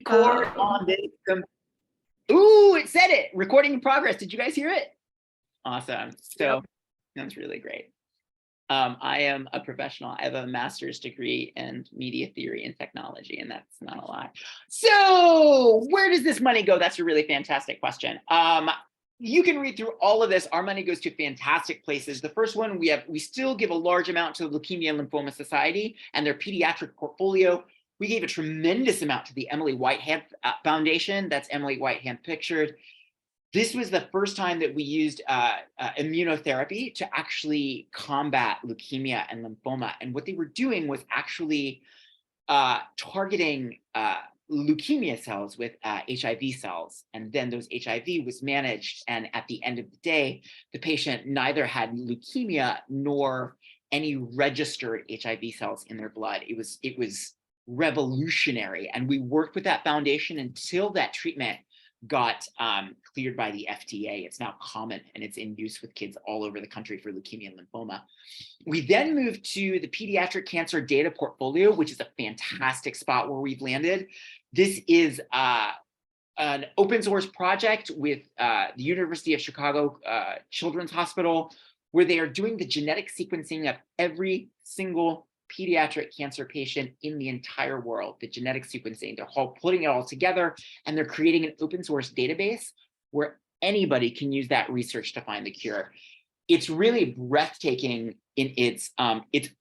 Record on this. Ooh, it said it. Recording in progress. Did you guys hear it? Awesome. So that's really great. I am a professional. I have a master's degree in media theory and technology, and that's not a lie. So where does this money go? That's a really fantastic question. You can read through all of this. Our money goes to fantastic places. The first one, we still give a large amount to the Leukemia and Lymphoma Society and their pediatric portfolio. We gave a tremendous amount to the Emily Whitehand Foundation. That's Emily Whitehand pictured. This was the first time that we used immunotherapy to actually combat leukemia and lymphoma. And what they were doing was actually targeting leukemia cells with HIV cells. And then those HIV was managed. And at the end of the day, the patient neither had leukemia nor any registered HIV cells in their blood. It was revolutionary. And we worked with that foundation until that treatment got cleared by the FDA. It's now common and it's in use with kids all over the country for leukemia and lymphoma. We then moved to the pediatric cancer data portfolio, which is a fantastic spot where we've landed. This is an open source project with the University of Chicago Children's Hospital, where they are doing the genetic sequencing of every single pediatric cancer patient in the entire world, the genetic sequencing. They're all putting it all together, and they're creating an open source database where anybody can use that research to find the cure. It's really breathtaking in its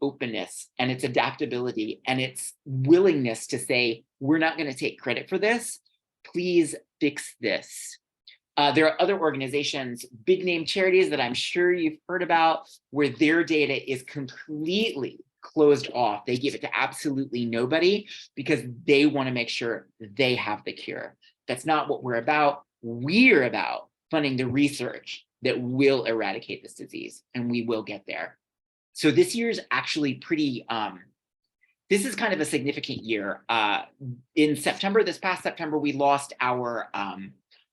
openness and its adaptability and its willingness to say, we're not going to take credit for this. Please fix this. There are other organizations, big name charities that I'm sure you've heard about, where their data is completely closed off. They give it to absolutely nobody because they want to make sure they have the cure. That's not what we're about. We're about funding the research that will eradicate this disease, and we will get there. So this year's actually pretty, this is kind of a significant year. In September, this past September, we lost our,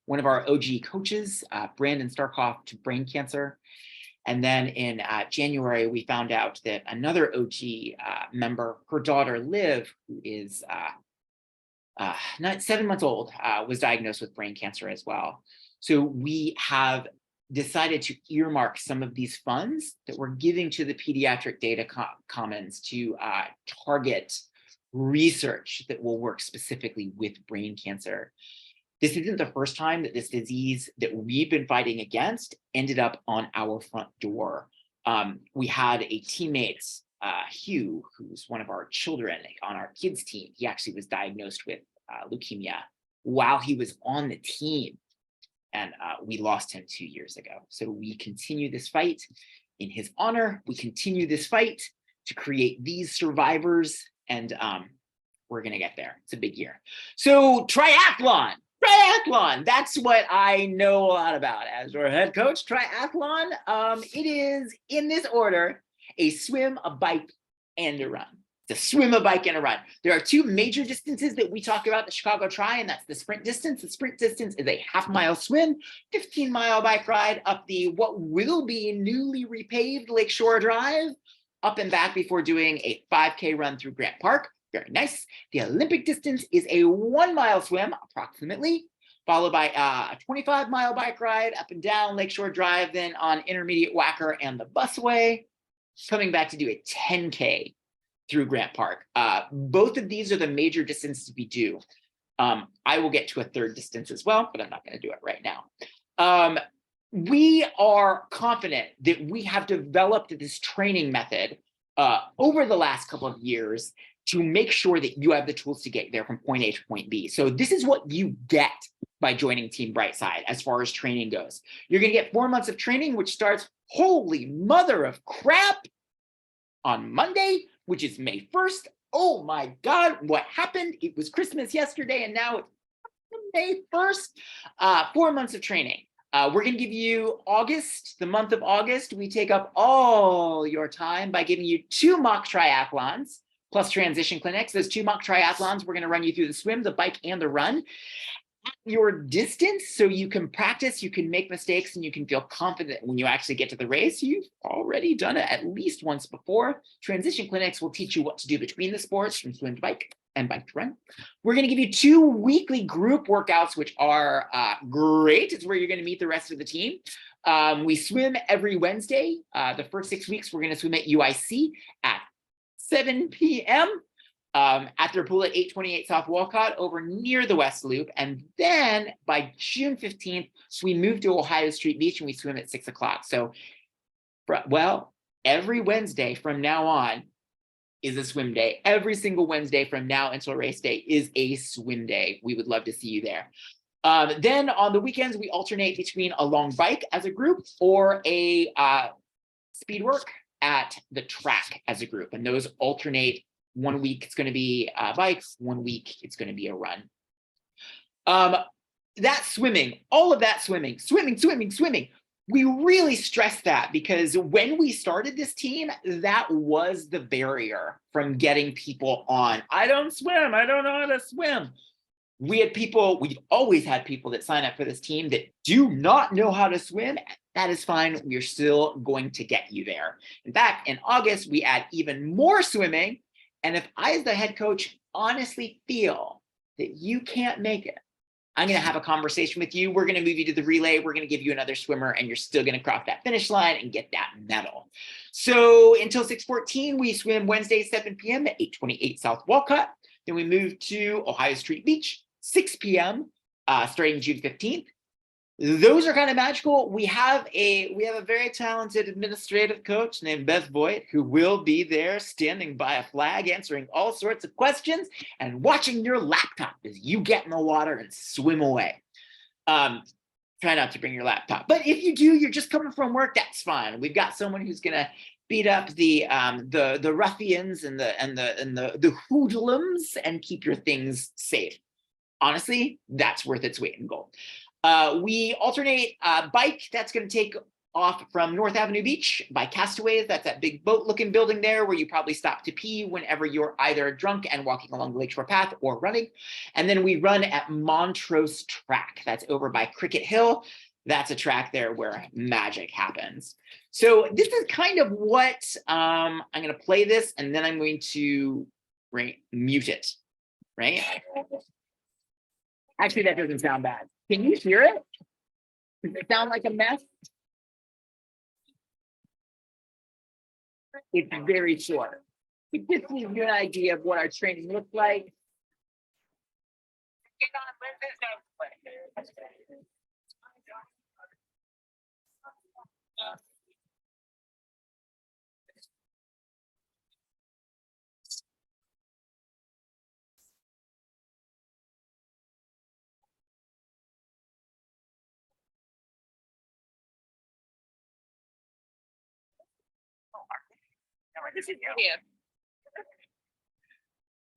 one of our OG coaches, Brandon Starkoff, to brain cancer. And then in January, we found out that another OG member, her daughter, Liv, who is 7 months old, was diagnosed with brain cancer as well. So we have decided to earmark some of these funds that we're giving to the Pediatric Data Commons to target research that will work specifically with brain cancer. This isn't the first time that this disease that we've been fighting against ended up on our front door. We had a teammate, Hugh, who's one of our children on our kids team. He actually was diagnosed with leukemia while he was on the team, and we lost him 2 years ago. So we continue this fight in his honor. We continue this fight to create these survivors, and we're gonna get there. It's a big year. So triathlon. Triathlon, that's what I know a lot about as your head coach. Triathlon, it is in this order: a swim, a bike, and a run. It's a swim, a bike, and a run. There are two major distances that we talk about the Chicago Tri, and that's the sprint distance. The sprint distance is a half-mile swim, 15-mile bike ride up the what will be newly repaved Lakeshore Drive, up and back before doing a 5K run through Grant Park. Very nice. The Olympic distance is a 1-mile swim, approximately, followed by a 25-mile bike ride up and down Lakeshore Drive, then on intermediate Wacker and the busway, coming back to do a 10K through Grant Park. Both of these are the major distances we do. I will get to a third distance as well, but I'm not going to do it right now. We are confident that we have developed this training method over the last couple of years to make sure that you have the tools to get there from point A to point B. So this is what you get by joining Team Brightside as far as training goes. You're gonna get 4 months of training, which starts, holy mother of crap, on Monday, which is May 1st. Oh my God, what happened? It was Christmas yesterday and now it's May 1st. 4 months of training. We're gonna give you August, the month of August. We take up all your time by giving you 2 mock triathlons, plus transition clinics. Those 2 mock triathlons, we're going to run you through the swim, the bike, and the run at your distance, so you can practice, you can make mistakes, and you can feel confident when you actually get to the race. You've already done it at least once before. Transition clinics will teach you what to do between the sports, from swim to bike, and bike to run. We're going to give you 2 weekly group workouts, which are great. It's where you're going to meet the rest of the team. We swim every Wednesday. The first 6 weeks, we're going to swim at UIC at 7 p.m. At their pool at 828 South Walcott over near the West Loop. And then by June 15th, we move to Ohio Street Beach and we swim at 6 o'clock. So, well, every Wednesday from now on is a swim day. Every single Wednesday from now until race day is a swim day. We would love to see you there. Then on the weekends, we alternate between a long bike as a group or a speed work at the track as a group. And those alternate. 1 week it's going to be bikes, 1 week it's going to be a run. That swimming, all of that swimming. We really stress that because when we started this team, that was the barrier from getting people on. I don't swim, I don't know how to swim. We've always had people that sign up for this team that do not know how to swim. That is fine. We're still going to get you there. In fact, in August, we add even more swimming. And if I, as the head coach, honestly feel that you can't make it, I'm going to have a conversation with you. We're going to move you to the relay. We're going to give you another swimmer, and you're still going to cross that finish line and get that medal. So until 6:14, we swim Wednesday, 7 p.m. at 828 South Walcott. Then we move to Ohio Street Beach, 6 p.m. Starting June 15th. Those are kind of magical. We have a very talented administrative coach named Beth Voigt who will be there standing by a flag, answering all sorts of questions and watching your laptop as you get in the water and swim away. Try not to bring your laptop, but if you do, you're just coming from work, that's fine. We've got someone who's gonna beat up the ruffians and the hoodlums and keep your things safe. Honestly, that's worth its weight in gold. We alternate bike. That's going to take off from North Avenue Beach by Castaways. That's that big boat looking building there where you probably stop to pee whenever you're either drunk and walking along the Lakeshore Path or running. And then we run at Montrose Track. That's over by Cricket Hill. That's a track there where magic happens. So this is kind of what I'm going to play this, and then I'm going to mute it, right? Actually, that doesn't sound bad. Can you hear it? Does it sound like a mess? It's very short. It gives you a good idea of what our training looks like.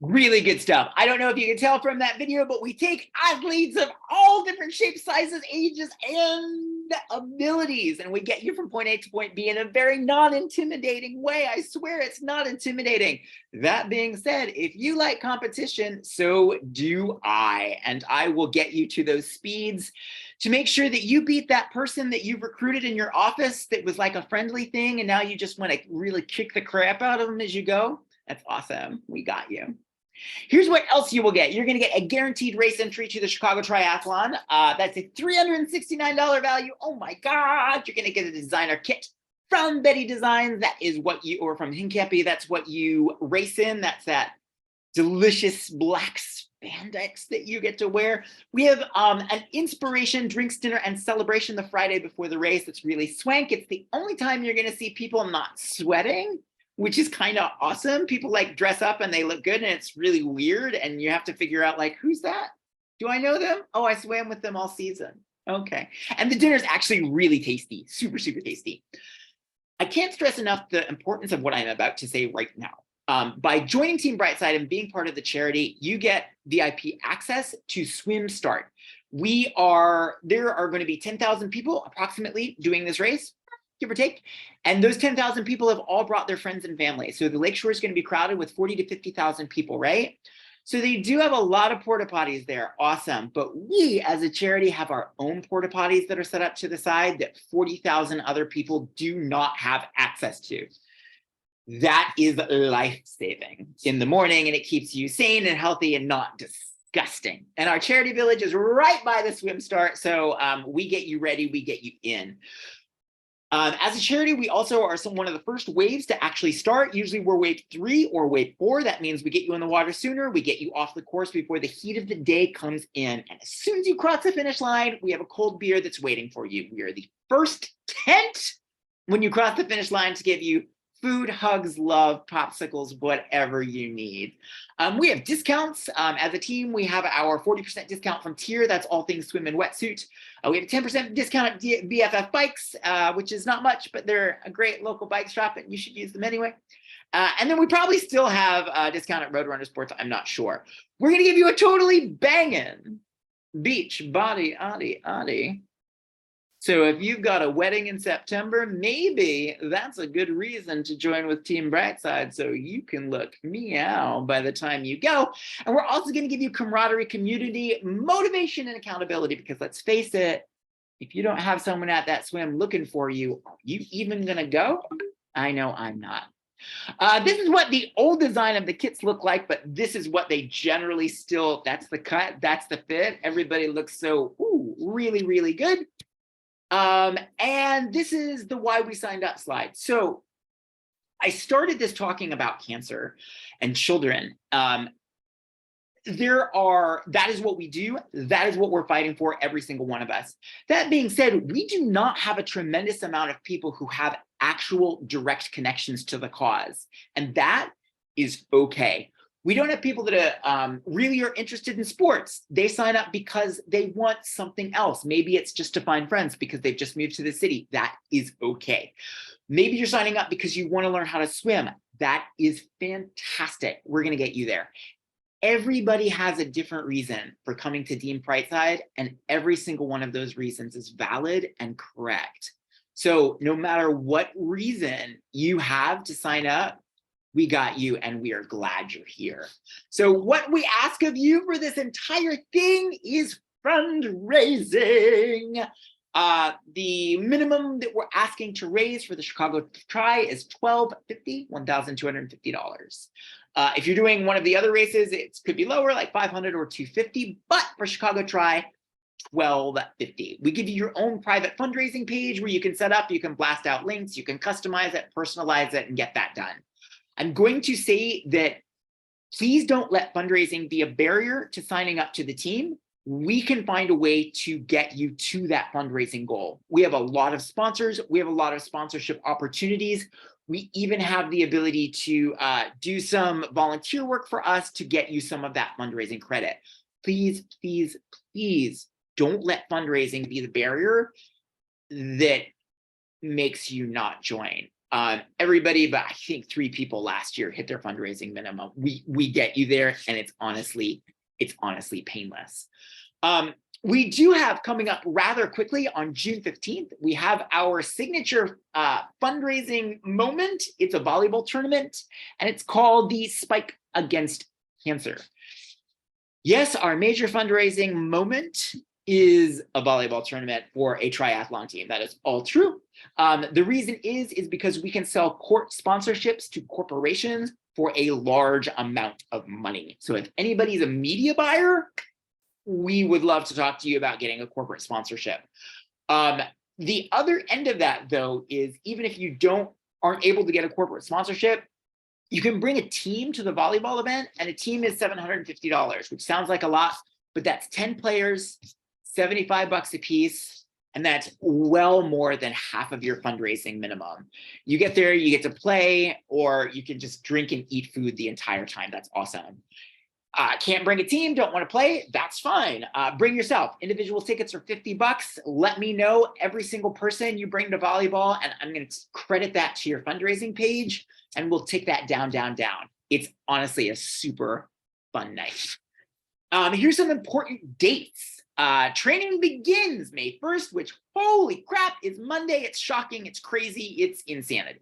Really good stuff. I don't know if you can tell from that video, but we take athletes of all different shapes, sizes, ages, and abilities, and we get you from point A to point B in a very non-intimidating way. I swear it's not intimidating. That being said, if you like competition, so do I, and I will get you to those speeds to make sure that you beat that person that you've recruited in your office that was like a friendly thing, and now you just want to really kick the crap out of them as you go. That's awesome. We got you. Here's what else you will get. You're going to get a guaranteed race entry to the Chicago Triathlon. That's a $369 value. Oh my God. You're going to get a designer kit from Betty Designs. That is what you, or from Hincapie, that's what you race in. That's that delicious black spandex that you get to wear. We have an inspiration, drinks, dinner, and celebration the Friday before the race. It's really swank. It's the only time you're going to see people not sweating, which is kind of awesome. People like dress up and they look good, and it's really weird. And you have to figure out, like, who's that? Do I know them? Oh, I swam with them all season. Okay. And the dinner is actually really tasty, super, super tasty. I can't stress enough the importance of what I'm about to say right now. By joining Team Brightside and being part of the charity, you get VIP access to Swim Start. There are going to be 10,000 people approximately doing this race, give or take. And those 10,000 people have all brought their friends and family. So the Lakeshore is going to be crowded with 40 to 50,000 people, right? So they do have a lot of porta potties there. Awesome. But we as a charity have our own porta potties that are set up to the side that 40,000 other people do not have access to. That is life-saving in the morning, and it keeps you sane and healthy and not disgusting. And our charity village is right by the swim start, so we get you ready, we get you in. As a charity, we also are one of the first waves to actually start. Usually we're wave 3 or wave 4. That means we get you in the water sooner. We get you off the course before the heat of the day comes in. And as soon as you cross the finish line, we have a cold beer that's waiting for you. We are the first tent when you cross the finish line to give you food, hugs, love, popsicles, whatever you need. We have discounts. As a team, we have our 40% discount from Tier. That's all things swim and wetsuit. We have a 10% discount at BFF Bikes, which is not much, but they're a great local bike shop and you should use them anyway. And then we probably still have a discount at Roadrunner Sports. I'm not sure. We're going to give you a totally banging beach body, adi. So if you've got a wedding in September, maybe that's a good reason to join with Team Brightside so you can look meow by the time you go. And we're also going to give you camaraderie, community, motivation, and accountability, because let's face it, if you don't have someone at that swim looking for you, are you even going to go? I know I'm not. This is what the old design of the kits look like, but this is what they generally still, that's the cut, that's the fit. Everybody looks so really, really good. And this is the why we signed up slide. So I started this talking about cancer and children. That is what we do. That is what we're fighting for, every single one of us. That being said, we do not have a tremendous amount of people who have actual direct connections to the cause. And that is okay. We don't have people that really are interested in sports. They sign up because they want something else. Maybe it's just to find friends because they've just moved to the city. That is okay. Maybe you're signing up because you want to learn how to swim. That is fantastic. We're going to get you there. Everybody has a different reason for coming to Team Brightside, and every single one of those reasons is valid and correct. So no matter what reason you have to sign up, we got you, and we are glad you're here. So what we ask of you for this entire thing is fundraising. The minimum that we're asking to raise for the Chicago Tri is $1,250, $1,250. If you're doing one of the other races, it could be lower, like $500 or $250, but for Chicago Tri, $1,250. We give you your own private fundraising page where you can set up, you can blast out links, you can customize it, personalize it, and get that done. I'm going to say that please don't let fundraising be a barrier to signing up to the team. We can find a way to get you to that fundraising goal. We have a lot of sponsors. We have a lot of sponsorship opportunities. We even have the ability to do some volunteer work for us to get you some of that fundraising credit. Please, please, please don't let fundraising be the barrier that makes you not join. Everybody, but I think 3 people last year hit their fundraising minimum. We get you there, and it's honestly painless. We do have coming up rather quickly on June 15th, we have our signature fundraising moment. It's a volleyball tournament, and it's called the Spike Against Cancer. Yes, our major fundraising moment is a volleyball tournament for a triathlon team. That is all true. The reason is because we can sell court sponsorships to corporations for a large amount of money. So if anybody's a media buyer, we would love to talk to you about getting a corporate sponsorship. The other end of that, though, is even if you aren't able to get a corporate sponsorship, you can bring a team to the volleyball event, and a team is $750, which sounds like a lot, but that's 10 players, $75 a piece, and that's well more than half of your fundraising minimum. You get there, you get to play, or you can just drink and eat food the entire time. That's awesome. Can't bring a team, don't want to play, that's fine. Bring yourself. Individual tickets are $50. Let me know every single person you bring to volleyball, and I'm going to credit that to your fundraising page, and we'll take that down. It's honestly a super fun night. Here's some important dates. Training begins May 1st, which, holy crap, is Monday. It's shocking, it's crazy, it's insanity.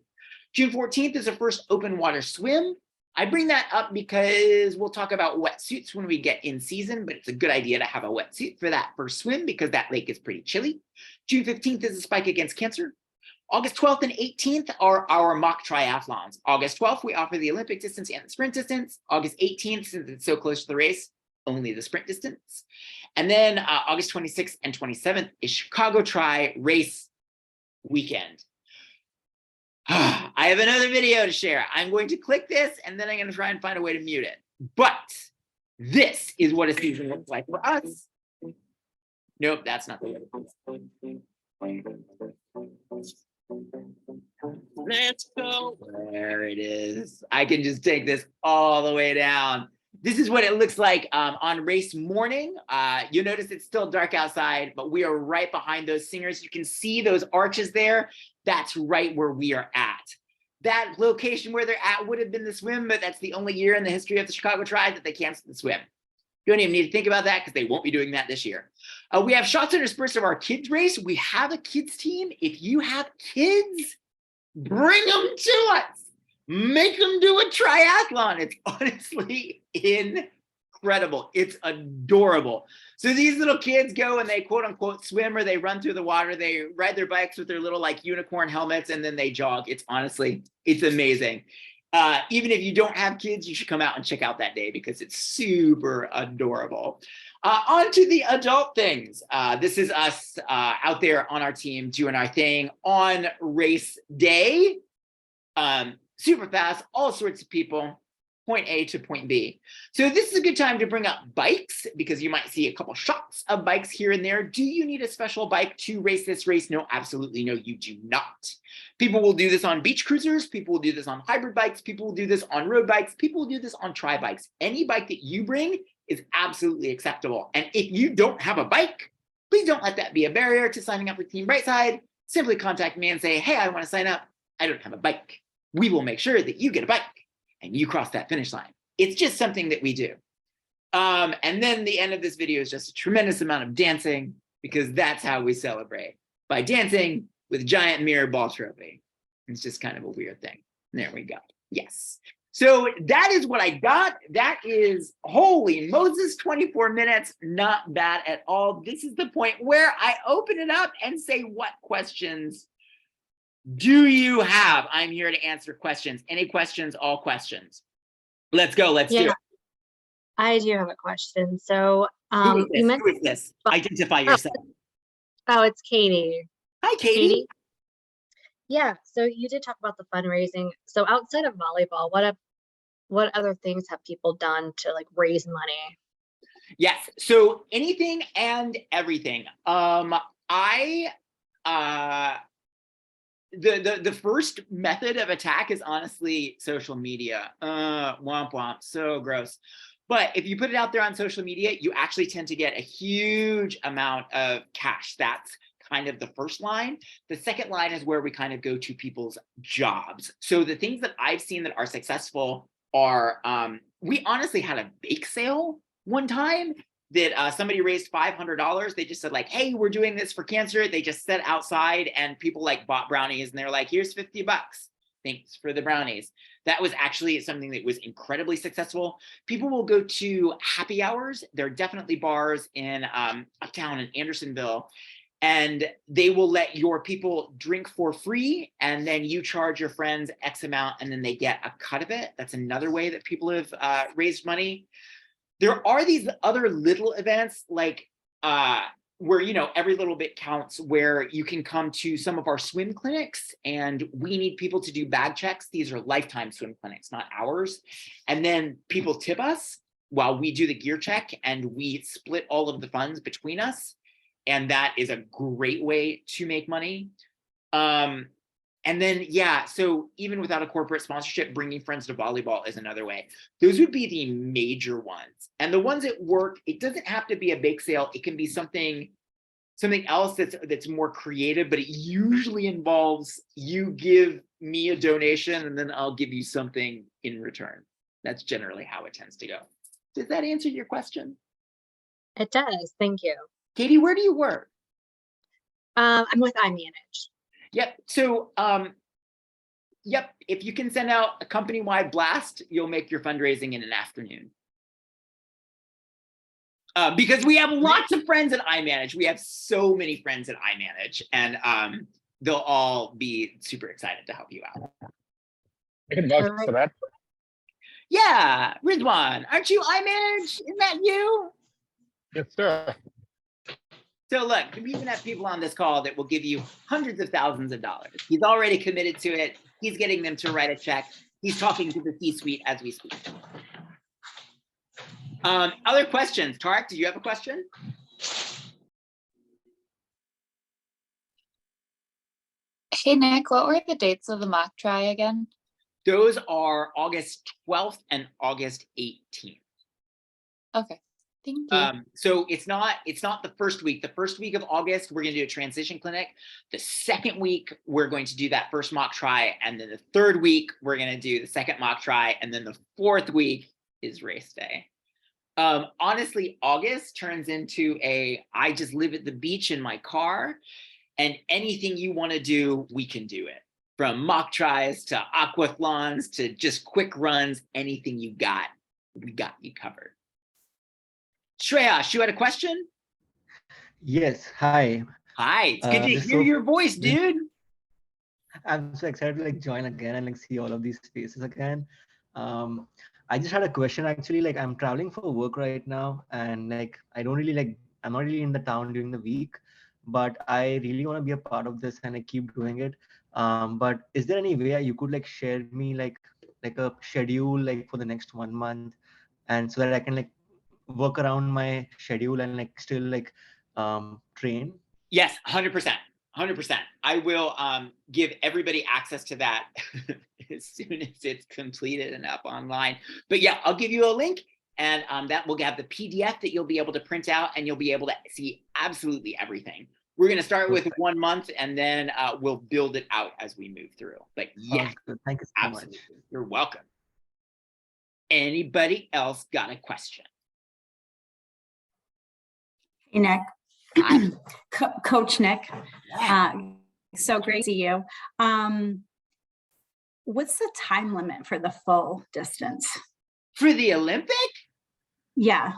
June 14th is the first open water swim. I bring that up because we'll talk about wetsuits when we get in season, but it's a good idea to have a wetsuit for that first swim because that lake is pretty chilly. June 15th is the Spike Against Cancer. August 12th and 18th are our mock triathlons. August 12th, we offer the Olympic distance and the sprint distance. August 18th, since it's so close to the race, only the sprint distance. And then August 26th and 27th is Chicago Tri race weekend. I have another video to share. I'm going to click this and then I'm going to try and find a way to mute it. But this is what a season looks like for us. Nope, that's not the way. Let's go. There it is. I can just take this all the way down. This is what it looks like on race morning. You'll notice it's still dark outside, but we are right behind those singers. You can see those arches there. That's right where we are at. That location where they're at would have been the swim, but that's the only year in the history of the Chicago Tri that they canceled the swim. You don't even need to think about that because they won't be doing that this year. We have shots interspersed of our kids race. We have a kids team. If you have kids, bring them to us. Make them do a triathlon. It's honestly incredible. It's adorable. So these little kids go and they quote unquote swim, or they run through the water. They ride their bikes with their little like unicorn helmets, and then they jog. It's honestly, it's amazing. Even if you don't have kids, you should come out and check out that day because it's super adorable. On to the adult things. This is us out there on our team doing our thing on race day. Super fast, all sorts of people, point A to point B. So this is a good time to bring up bikes because you might see a couple shots of bikes here and there. Do you need a special bike to race this race? No, absolutely no, you do not. People will do this on beach cruisers. People will do this on hybrid bikes. People will do this on road bikes. People will do this on tri bikes. Any bike that you bring is absolutely acceptable. And if you don't have a bike, please don't let that be a barrier to signing up with Team Brightside. Simply contact me and say, hey, I want to sign up. I don't have a bike. We will make sure that you get a bike and you cross that finish line. It's just something that we do. And then the end of this video is just a tremendous amount of dancing because that's how we celebrate, by dancing with a giant mirror ball trophy. It's just kind of a weird thing. There we go. Yes. So that is what I got. That is, holy Moses, 24 minutes. Not bad at all. This is the point where I open it up and say, what questions do you have? I'm here to answer questions. Any questions? All questions. Let's go. Let's do it. I do have a question. So Who is this? Identify yourself. Oh, it's Katie. Hi, Katie. Yeah. So you did talk about the fundraising. So outside of volleyball, what other things have people done to like raise money? Yes. So anything and everything. The first method of attack is honestly social media. Womp womp, so gross. But if you put it out there on social media, you actually tend to get a huge amount of cash. That's kind of the first line. The second line is where we kind of go to people's jobs. So the things that I've seen that are successful are, we honestly had a bake sale one time that somebody raised $500. They just said like, hey, we're doing this for cancer. They just sat outside and people like bought brownies and they're like, here's $50. Thanks for the brownies. That was actually something that was incredibly successful. People will go to happy hours. There are definitely bars in uptown in Andersonville, and they will let your people drink for free, and then you charge your friends X amount, and then they get a cut of it. That's another way that people have raised money. There are these other little events like where, you know, every little bit counts, where you can come to some of our swim clinics and we need people to do bag checks. These are lifetime swim clinics, not ours. And then people tip us while we do the gear check and we split all of the funds between us. And that is a great way to make money. And then, yeah, so even without a corporate sponsorship, bringing friends to volleyball is another way. Those would be the major ones. And the ones that work, it doesn't have to be a bake sale. It can be something else that's more creative, but it usually involves you give me a donation and then I'll give you something in return. That's generally how it tends to go. Does that answer your question? It does. Thank you. Katie, where do you work? I'm with iManage. Yep. So, yep, if you can send out a company-wide blast, you'll make your fundraising in an afternoon. Because we have lots of friends at iManage. We have so many friends at iManage. And they'll all be super excited to help you out. I can vouch Alright. for that. Yeah, Rizwan, aren't you iManage? Isn't that you? Yes, sir. So look, we even have people on this call that will give you hundreds of thousands of dollars. He's already committed to it. He's getting them to write a check. He's talking to the C-suite as we speak. Other questions? Tarek, do you have a question? Hey, Nick, what were the dates of the mock try again? Those are August 12th and August 18th. Okay, thank you. So it's not the first week. The first week of August, we're going to do a transition clinic. The second week, we're going to do that first mock try. And then the third week, we're going to do the second mock try. And then the fourth week is race day. Honestly, August turns into I just live at the beach in my car, and anything you want to do, we can do it. From mock tries to aquathlons to just quick runs, anything you got, we got you covered. Shreya, you had a question? Yes, hi. Hi, it's good to hear your voice, dude. I'm so excited to like join again and like see all of these faces again. I just had a question actually. Like I'm traveling for work right now, and like I'm not really in the town during the week, but I really want to be a part of this and I keep doing it. But is there any way you could like share me like a schedule like for the next 1 month, and so that I can like work around my schedule and like still like train? Yes, 100%. 100%. I will give everybody access to that as soon as it's completed and up online. But yeah, I'll give you a link, and that will have the PDF that you'll be able to print out, and you'll be able to see absolutely everything. We're going to start with 1 month, and then we'll build it out as we move through. But yeah, thank you so absolutely. much. You're welcome. Anybody else got a question? Hey, Nick. Hi. Coach Nic. Yeah. So great to see you. What's the time limit for the full distance? For the Olympic? Yeah.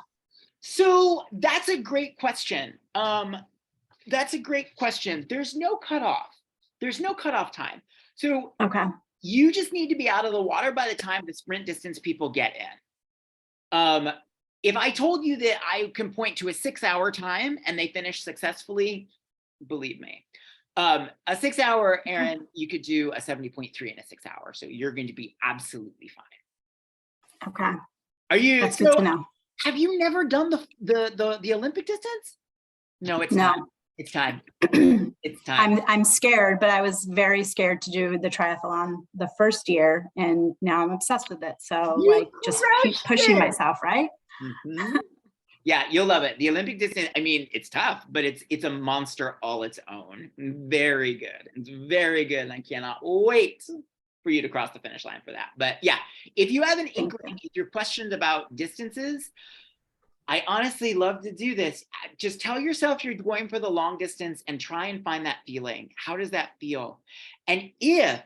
So that's a great question. That's a great question. There's no cutoff. There's no cutoff time. So Okay. you just need to be out of the water by the time the sprint distance people get in. If I told you that I can point to a 6-hour time and they finish successfully, believe me. A 6-hour, Aaron, you could do a 70.3 in a 6 hour. So you're going to be absolutely fine. Okay. Are you? That's good to know. Have you never done the Olympic distance? No, it's No. time. It's time. It's time. I'm scared, but I was very scared to do the triathlon the first year, and now I'm obsessed with it. So like just keep pushing myself, right? Mm-hmm. Yeah, you'll love it. The Olympic distance, I mean, it's tough, but it's a monster all its own. Very good. It's very good. And I cannot wait for you to cross the finish line for that. But yeah, if you have an inkling, if you're questioned about distances, I honestly love to do this. Just tell yourself you're going for the long distance and try and find that feeling. How does that feel? And if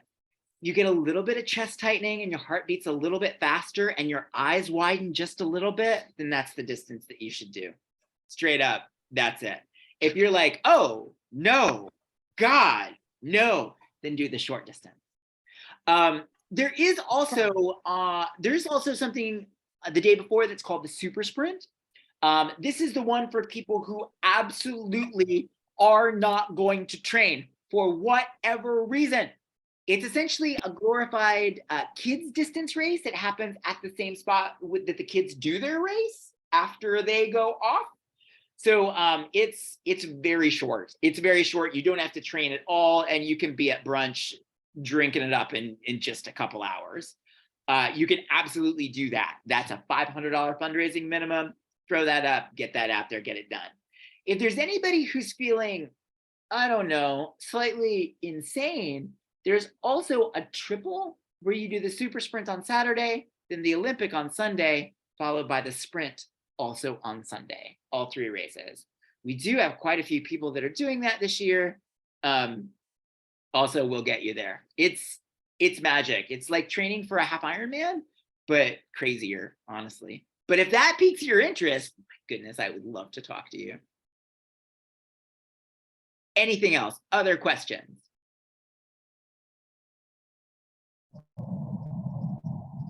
you get a little bit of chest tightening and your heart beats a little bit faster and your eyes widen just a little bit, then that's the distance that you should do. Straight up, that's it. If you're like, oh, no, God, no, then do the short distance. There's also something the day before that's called the super sprint. This is the one for people who absolutely are not going to train for whatever reason. It's essentially a glorified kids distance race that happens at the same spot that the kids do their race after they go off. So it's very short. It's very short. You don't have to train at all, and you can be at brunch drinking it up in just a couple hours. You can absolutely do that. That's a $500 fundraising minimum. Throw that up, get that out there, get it done. If there's anybody who's feeling, I don't know, slightly insane, there's also a triple where you do the super sprint on Saturday, then the Olympic on Sunday, followed by the sprint also on Sunday, all 3 races. We do have quite a few people that are doing that this year. Also, we'll get you there. It's magic. It's like training for a half Ironman, but crazier, honestly. But if that piques your interest, my goodness, I would love to talk to you. Anything else? Other questions?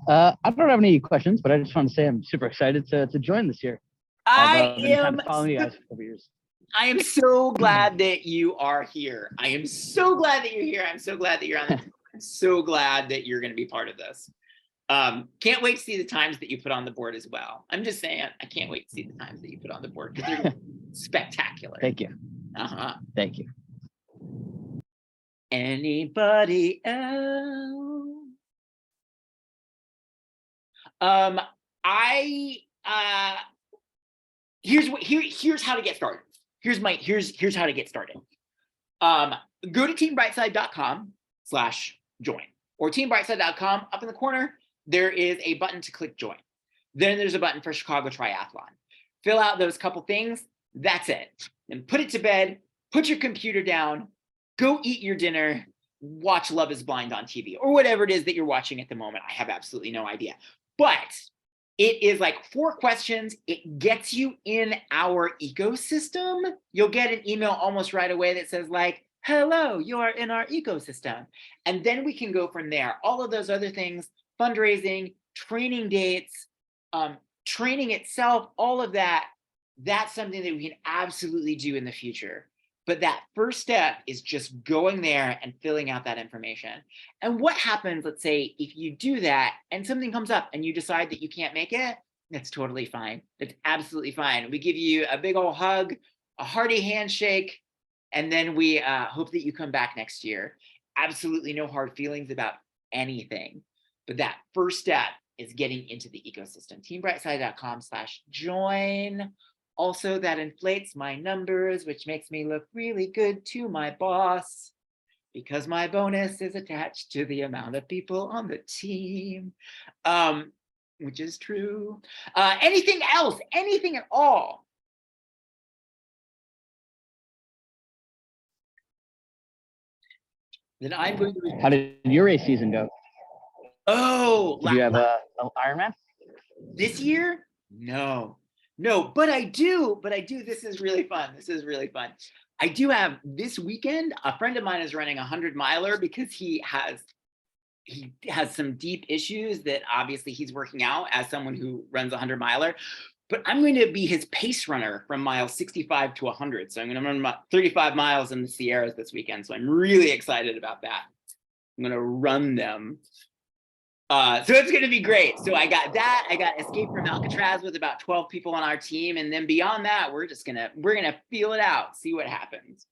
I don't have any questions, but I just want to say I'm super excited to join this year. I I've been kind am of following you guys for a couple years. I am so glad that you are here. I am so glad that you're here. I'm so glad that you're on the team. I'm so glad that you're going to be part of this. Can't wait to see the times that you put on the board as well. I'm just saying, I can't wait to see the times that you put on the board because they're spectacular. Thank you. Thank you. Anybody else? Here's how to get started. Here's how to get started. Go to teambrightside.com/join or teambrightside.com. Up in the corner, there is a button to click join. Then there's a button for Chicago Triathlon. Fill out those couple things. That's it. And put it to bed. Put your computer down. Go eat your dinner. Watch Love is Blind on TV or whatever it is that you're watching at the moment. I have absolutely no idea. But it is like 4 questions. It gets you in our ecosystem. You'll get an email almost right away that says like, hello, you are in our ecosystem. And then we can go from there. All of those other things, fundraising, training dates, training itself, all of that, that's something that we can absolutely do in the future. But that first step is just going there and filling out that information. And what happens, let's say, if you do that and something comes up and you decide that you can't make it, that's totally fine. That's absolutely fine. We give you a big old hug, a hearty handshake, and then we hope that you come back next year. Absolutely no hard feelings about anything. But that first step is getting into the ecosystem. teambrightside.com/join. Also, that inflates my numbers, which makes me look really good to my boss because my bonus is attached to the amount of people on the team, which is true. Anything else? Anything at all? Then I'm going to. How did your race season go? Oh, did you have an Ironman this year? No, but I do. This is really fun. I do have this weekend. A friend of mine is running a 100-miler because he has some deep issues that obviously he's working out as someone who runs a 100-miler. But I'm going to be his pace runner from miles 65 to 100. So I'm going to run about 35 miles in the Sierras this weekend. So I'm really excited about that. I'm going to run them. So it's going to be great. So I got that. I got Escape from Alcatraz with about 12 people on our team. And then beyond that, we're going to feel it out, see what happens.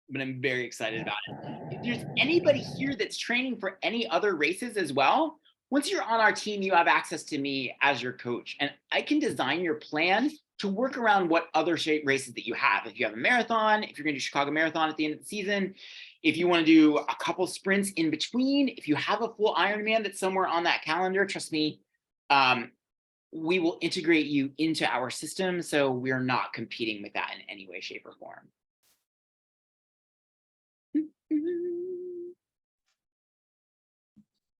But I'm very excited about it. If there's anybody here that's training for any other races as well, once you're on our team, you have access to me as your coach. And I can design your plan to work around what other races that you have. If you have a marathon, if you're going to do Chicago Marathon at the end of the season, if you want to do a couple sprints in between, if you have a full Ironman that's somewhere on that calendar, trust me, we will integrate you into our system so we're not competing with that in any way, shape, or form.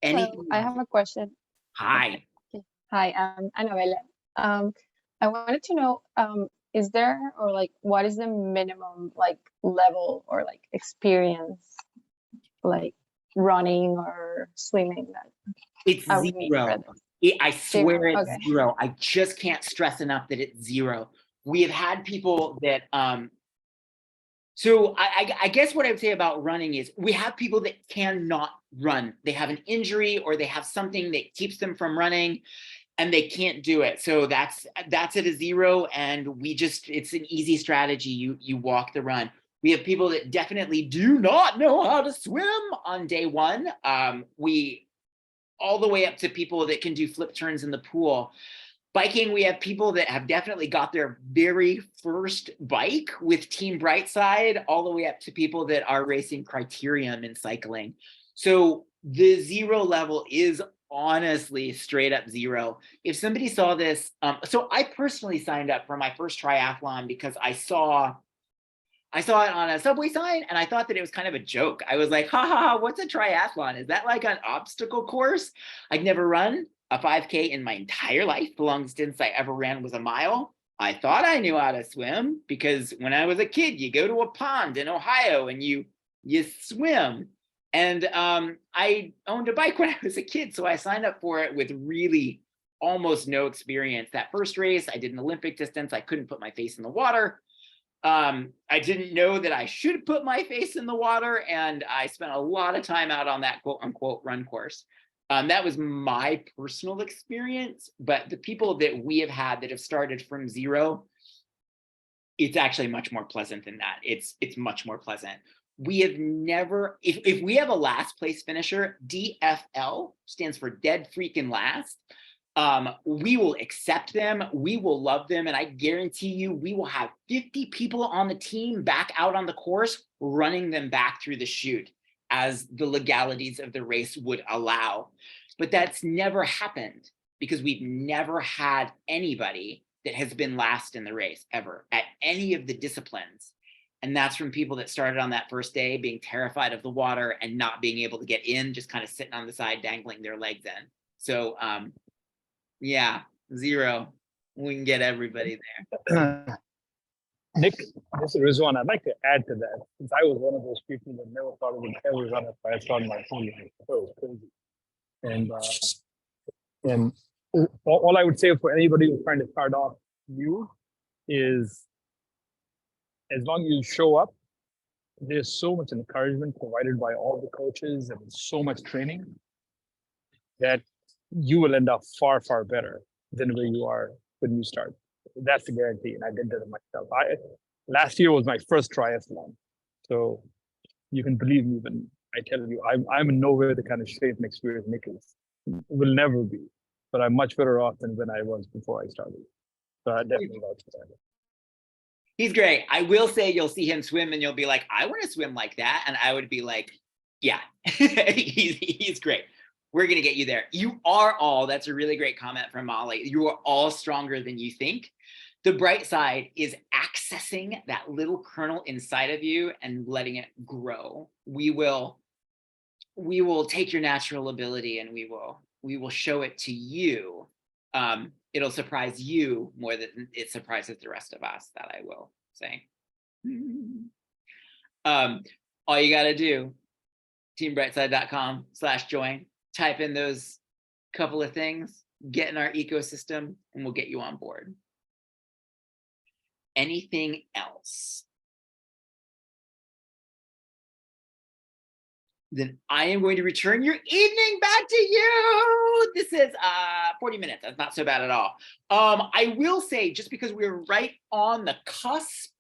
Hello, I have a question. Hi. Okay. Hi, I'm Annabella. I wanted to know, is there, or like, what is the minimum like level or like experience, like running or swimming that It's I would need for zero. this? I swear it's Okay. zero. I just can't stress enough that it's zero. We have had people that, so I guess what I would say about running is we have people that cannot run. They have an injury or they have something that keeps them from running and they can't do it. So that's at a zero, and it's an easy strategy. You walk the run. We have people that definitely do not know how to swim on day one. We all the way up to people that can do flip turns in the pool. Biking, we have people that have definitely got their very first bike with Team Brightside, all the way up to people that are racing Criterium in cycling. So the zero level is honestly straight up zero. If somebody saw this, so I personally signed up for my first triathlon because I saw it on a subway sign and I thought that it was kind of a joke. I was like, ha ha ha, what's a triathlon? Is that like an obstacle course? I'd never run a 5K in my entire life. The longest distance I ever ran was a mile. I thought I knew how to swim because when I was a kid, you go to a pond in Ohio and you swim. And I owned a bike when I was a kid, so I signed up for it with really almost no experience. That first race, I did an Olympic distance. I couldn't put my face in the water. I didn't know that I should put my face in the water, and I spent a lot of time out on that quote unquote run course. That was my personal experience, but the people that we have had that have started from zero, it's actually much more pleasant than that. It's much more pleasant. We have never, if we have a last place finisher, DFL stands for dead freaking last. We will accept them, we will love them, and I guarantee you we will have 50 people on the team back out on the course running them back through the chute as the legalities of the race would allow. But that's never happened because we've never had anybody that has been last in the race ever at any of the disciplines. And that's from people that started on that first day being terrified of the water and not being able to get in, just kind of sitting on the side, dangling their legs in. So yeah, zero. We can get everybody there. Nick, this is Rizwan. I'd like to add to that, since I was one of those people that never thought I would ever run a triathlon my whole life. It was crazy. And all I would say for anybody who's trying to start off new is, as long as you show up, there's so much encouragement provided by all the coaches and so much training that you will end up far, far better than where you are when you start. That's the guarantee, and I did that myself. Last year was my first triathlon, so you can believe me when I tell you I'm in nowhere the kind of shape and experience Nick is. Will never be, but I'm much better off than when I was before I started. So I definitely vouch for that. He's great. I will say you'll see him swim and you'll be like, I want to swim like that. And I would be like, yeah, he's great. We're going to get you there. You are all, that's a really great comment from Molly. You are all stronger than you think. The bright side is accessing that little kernel inside of you and letting it grow. We will take your natural ability and we will show it to you. It'll surprise you more than it surprises the rest of us, that I will say. All you got to do, teambrightside.com/join, type in those couple of things, get in our ecosystem, and we'll get you on board. Anything else? Then I am going to return your evening back to you. This is 40 minutes. That's not so bad at all. I will say, just because we're right on the cusp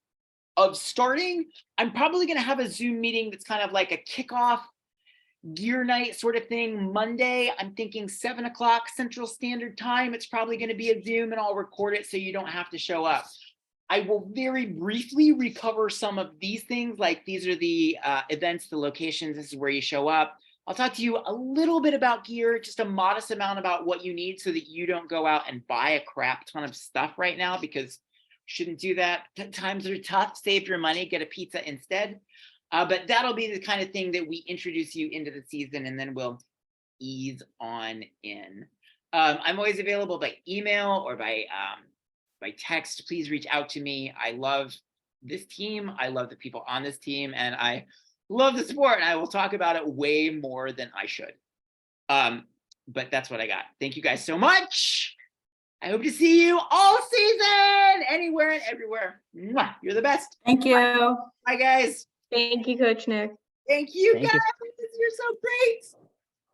of starting, I'm probably going to have a Zoom meeting that's kind of like a kickoff gear night sort of thing Monday. I'm thinking 7 o'clock Central Standard Time. It's probably going to be a Zoom, and I'll record it so you don't have to show up. I will very briefly recover some of these things, like these are the events, the locations, this is where you show up. I'll talk to you a little bit about gear, just a modest amount about what you need so that you don't go out and buy a crap ton of stuff right now, because you shouldn't do that. Times are tough, save your money, get a pizza instead. But that'll be the kind of thing that we introduce you into the season, and then we'll ease on in. I'm always available by email or by text. Please reach out to me. I love this team. I love the people on this team, and I love the sport. I will talk about it way more than I should. But that's what I got. Thank you guys so much. I hope to see you all season, anywhere and everywhere. Mwah. You're the best. Thank you. Bye, guys. Thank you, Coach Nic. Thank you, Thank guys. you. You're so great.